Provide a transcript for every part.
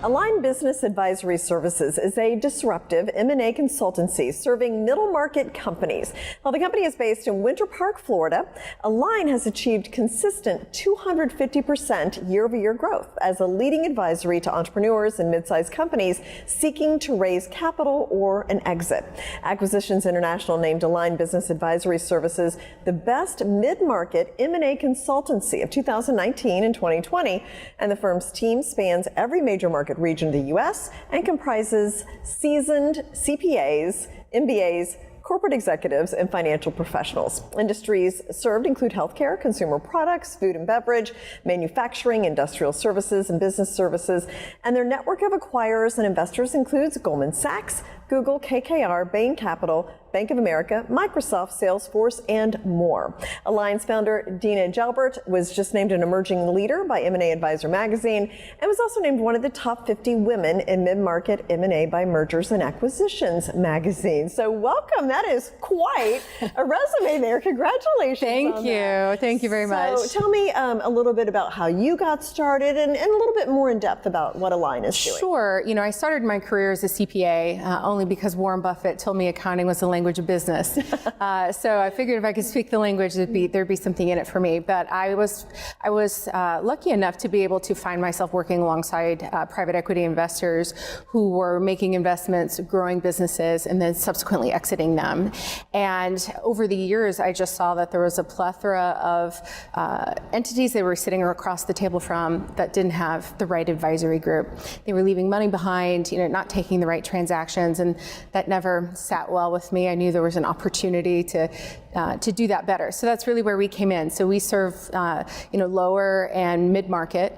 Align Business Advisory Services is a disruptive M&A consultancy serving middle market companies. While the company is based in Winter Park, Florida, Align has achieved consistent 250% year-over-year growth as a leading advisory to entrepreneurs and mid-sized companies seeking to raise capital or an exit. Acquisitions International named Align Business Advisory Services the best mid-market M&A consultancy of 2019 and 2020, and the firm's team spans every major market region of the U.S. and comprises seasoned CPAs, MBAs, corporate executives, and financial professionals. Industries served include healthcare, consumer products, food and beverage, manufacturing, industrial services, and business services. And their network of acquirers and investors includes Goldman Sachs, Google, KKR, Bain Capital, Bank of America, Microsoft, Salesforce, and more. Align's founder, Dena Jalbert, was just named an emerging leader by M&A Advisor magazine and was also named one of the top 50 women in mid-market M&A by Mergers and Acquisitions magazine. So welcome. That is quite a resume there. Congratulations. Thank you. Thank you very much. So tell me a little bit about how you got started and a little bit more in depth about what Align is doing. Sure. You know, I started my career as a CPA only because Warren Buffett told me accounting was the language of business. So I figured if I could speak the language, there'd be something in it for me. But I was lucky enough to be able to find myself working alongside private equity investors who were making investments, growing businesses, and then subsequently exiting them. And over the years, I just saw that there was a plethora of entities they were sitting across the table from that didn't have the right advisory group. They were leaving money behind, not taking the right transactions, and that never sat well with me. I knew there was an opportunity to do that better. So that's really where we came in. So we serve, lower and mid-market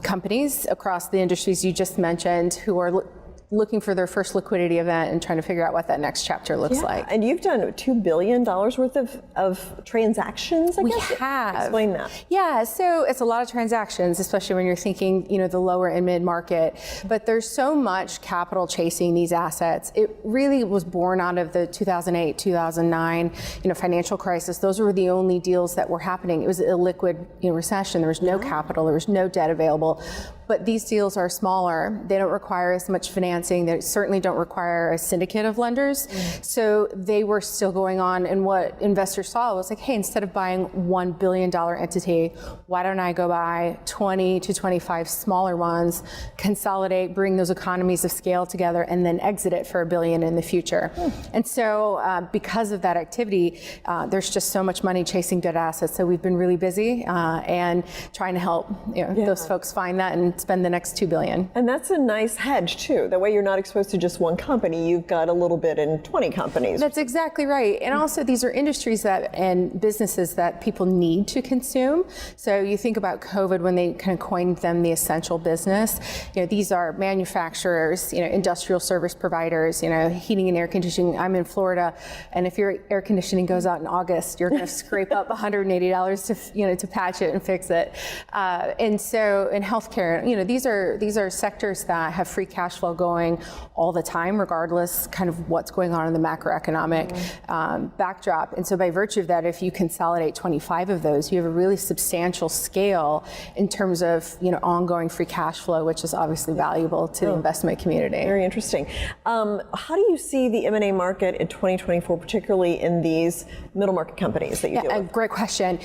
companies across the industries you just mentioned who are looking for their first liquidity event and trying to figure out what that next chapter looks like. And you've done $2 billion worth of transactions, I guess? We have. Explain that. Yeah, so it's a lot of transactions, especially when you're thinking, the lower and mid-market. But there's so much capital chasing these assets. It really was born out of the 2008, 2009, financial crisis. Those were the only deals that were happening. It was an illiquid recession. There was no capital. There was no debt available. But these deals are smaller. They don't require as much financing. They certainly don't require a syndicate of lenders. So they were still going on. And what investors saw was like, hey, instead of buying $1 billion entity, why don't I go buy 20 to 25 smaller ones, consolidate, bring those economies of scale together, and then exit it for $1 billion in the future. And so because of that activity, there's just so much money chasing good assets. So we've been really busy and trying to help those folks find that and spend the next $2 billion. And that's a nice hedge too. That way you're not exposed to just one company. You've got a little bit in 20 companies. That's exactly right. And also these are industries and businesses that people need to consume. So you think about COVID when they kind of coined them the essential business. These are manufacturers, industrial service providers, heating and air conditioning. I'm in Florida, and if your air conditioning goes out in August, you're going to scrape up $180 to patch it and fix it. And so in healthcare, these are sectors that have free cash flow going all the time, regardless kind of what's going on in the macroeconomic backdrop. And so by virtue of that, if you consolidate 25 of those, you have a really substantial scale in terms of ongoing free cash flow, which is obviously valuable to the investment community. Very interesting. How do you see the M&A market in 2024, particularly in these middle market companies that you deal with? Great question.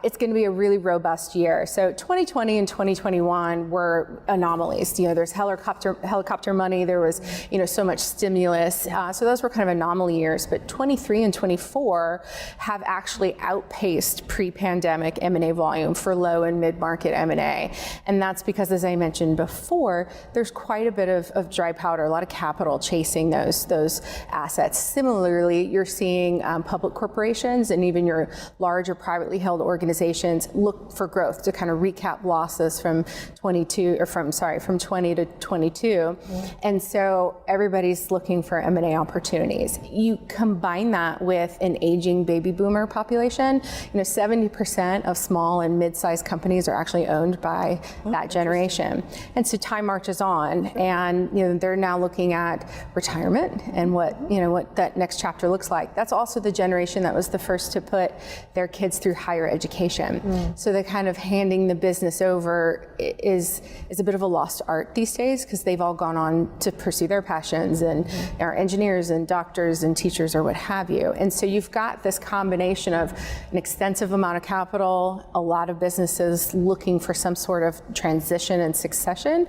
It's going to be a really robust year. So 2020 and 2021 were anomalies. There's helicopter money. There was, so much stimulus. So those were kind of anomaly years. But 23 and 24 have actually outpaced pre-pandemic M&A volume for low and mid-market M&A. And that's because, as I mentioned before, there's quite a bit of dry powder, a lot of capital chasing those assets. Similarly, you're seeing public corporations and even your larger privately held organizations look for growth to kind of recap losses from 20 to 22. And so everybody's looking for M&A opportunities. You combine that with an aging baby boomer population, 70% of small and mid-sized companies are actually owned by that generation. And so time marches on, and they're now looking at retirement and what that next chapter looks like. That's also the generation that was the first to put their kids through higher education. So the kind of handing the business over is a bit of a lost art these days, because they've all gone on to pursue their passions and are engineers and doctors and teachers or what have you. And so you've got this combination of an extensive amount of capital, a lot of businesses looking for some sort of transition and succession,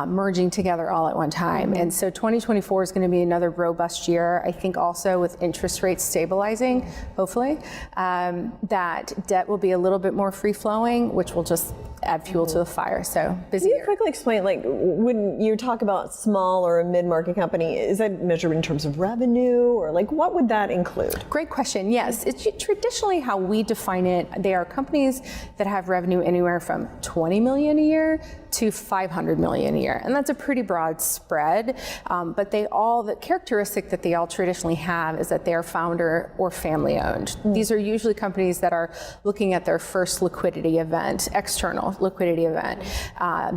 merging together all at one time. And so 2024 is going to be another robust year. I think also with interest rates stabilizing, hopefully, that debt will be a little bit more free-flowing, which will just add fuel to the fire. So busy. Can you quickly explain, when you talk about small or a mid-market company, is that measured in terms of revenue, or what would that include? Great question. Yes, it's traditionally how we define it. They are companies that have revenue anywhere from 20 million a year to 500 million a year, and that's a pretty broad spread. But the characteristic that they all traditionally have is that they are founder or family owned. These are usually companies that are looking at their first liquidity event, external liquidity event.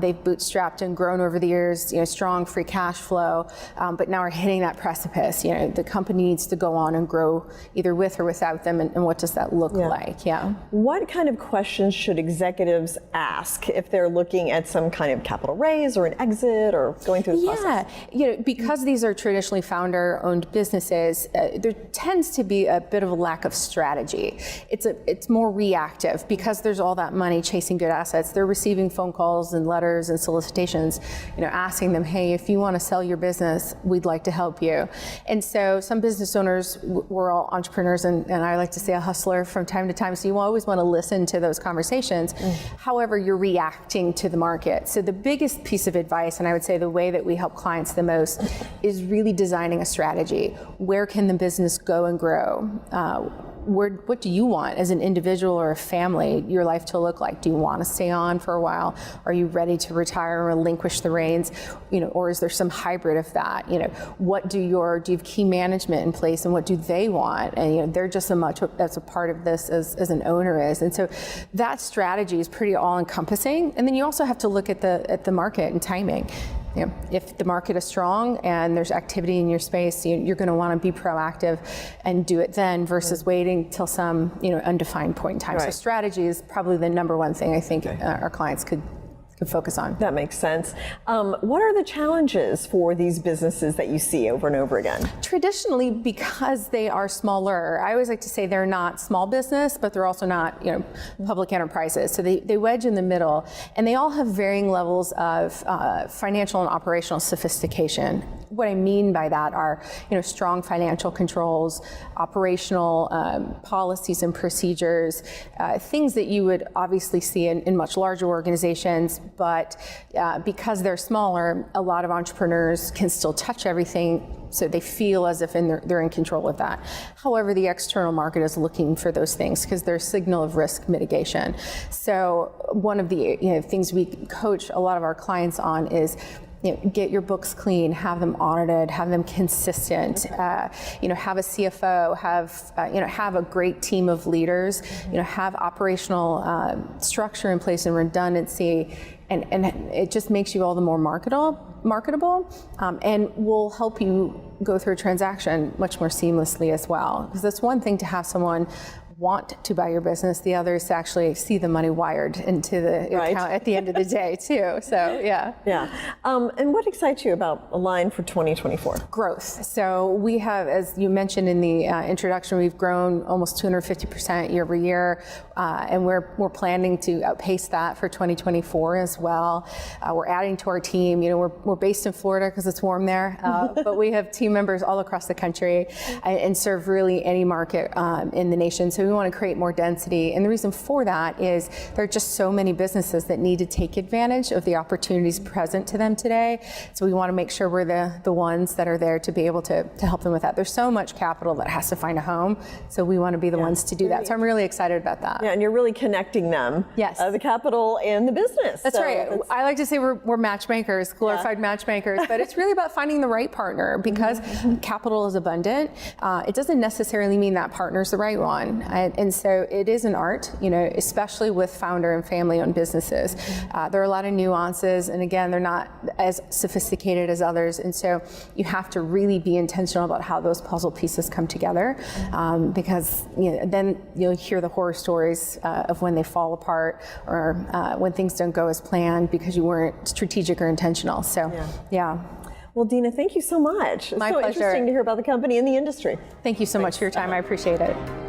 They've bootstrapped and grown over the years, strong free cash flow, but now are hitting that precipice. The company needs to go on and grow either with or without them, and what does that look like? Yeah. What kind of questions should executives ask if they're looking at some kind of capital raise or an exit or going through the process? Because these are traditionally founder-owned businesses, there tends to be a bit of a lack of strategy. It's more reactive because there's all that money chasing good assets. They're receiving phone calls and letters and solicitations, asking them, hey, if you want to sell your business, we'd like to help you. And so some business owners, we're all entrepreneurs, and I like to say a hustler from time to time, so you always want to listen to those conversations. However, you're reacting to the market. So the biggest piece of advice, and I would say the way that we help clients the most, is really designing a strategy. Where can the business go and grow? What do you want as an individual or a family, your life to look like? Do you want to stay on for a while? Are you ready to retire or relinquish the reins? Or is there some hybrid of that? Do you have key management in place, and what do they want? And they're just as much as a part of this as an owner is. And so that strategy is pretty all encompassing. And then you also have to look at the market and timing. If the market is strong and there's activity in your space, you're going to want to be proactive and do it then versus waiting till some undefined point in time. Right. So strategy is probably the number one thing I think our clients could focus on. That makes sense. What are the challenges for these businesses that you see over and over again? Traditionally, because they are smaller, I always like to say they're not small business, but they're also not public enterprises. So they wedge in the middle, and they all have varying levels of financial and operational sophistication. What I mean by that are strong financial controls, operational policies and procedures, things that you would obviously see in much larger organizations. But because they're smaller, a lot of entrepreneurs can still touch everything, so they feel as if they're in control of that. However, the external market is looking for those things because they're a signal of risk mitigation. So one of the things we coach a lot of our clients on is get your books clean, have them audited, have them consistent, have a CFO, have a great team of leaders, have operational structure in place and redundancy, and it just makes you all the more marketable, and will help you go through a transaction much more seamlessly as well. Because that's one thing to have someone want to buy your business. The other is to actually see the money wired into the account at the end of the day too. So yeah. And what excites you about Align for 2024? Growth. So we have, as you mentioned in the introduction, we've grown almost 250% year over year, and we're planning to outpace that for 2024 as well. We're adding to our team. We're based in Florida because it's warm there, but we have team members all across the country and serve really any market in the nation. So we want to create more density. And the reason for that is there are just so many businesses that need to take advantage of the opportunities present to them today. So we want to make sure we're the ones that are there to be able to help them with that. There's so much capital that has to find a home. So we want to be the ones to do that. So I'm really excited about that. Yeah, and you're really connecting them. Yes. The capital and the business. That's right. I like to say we're matchmakers, glorified matchmakers, but it's really about finding the right partner because capital is abundant. It doesn't necessarily mean that partner's the right one. And so it is an art, especially with founder and family-owned businesses. There are a lot of nuances, and again, they're not as sophisticated as others. And so you have to really be intentional about how those puzzle pieces come together, because then you'll hear the horror stories of when they fall apart or when things don't go as planned because you weren't strategic or intentional. So, yeah. Well, Dena, thank you so much. My it's so pleasure. interesting to hear about the company and the industry. Thank you so much for your time. I appreciate it.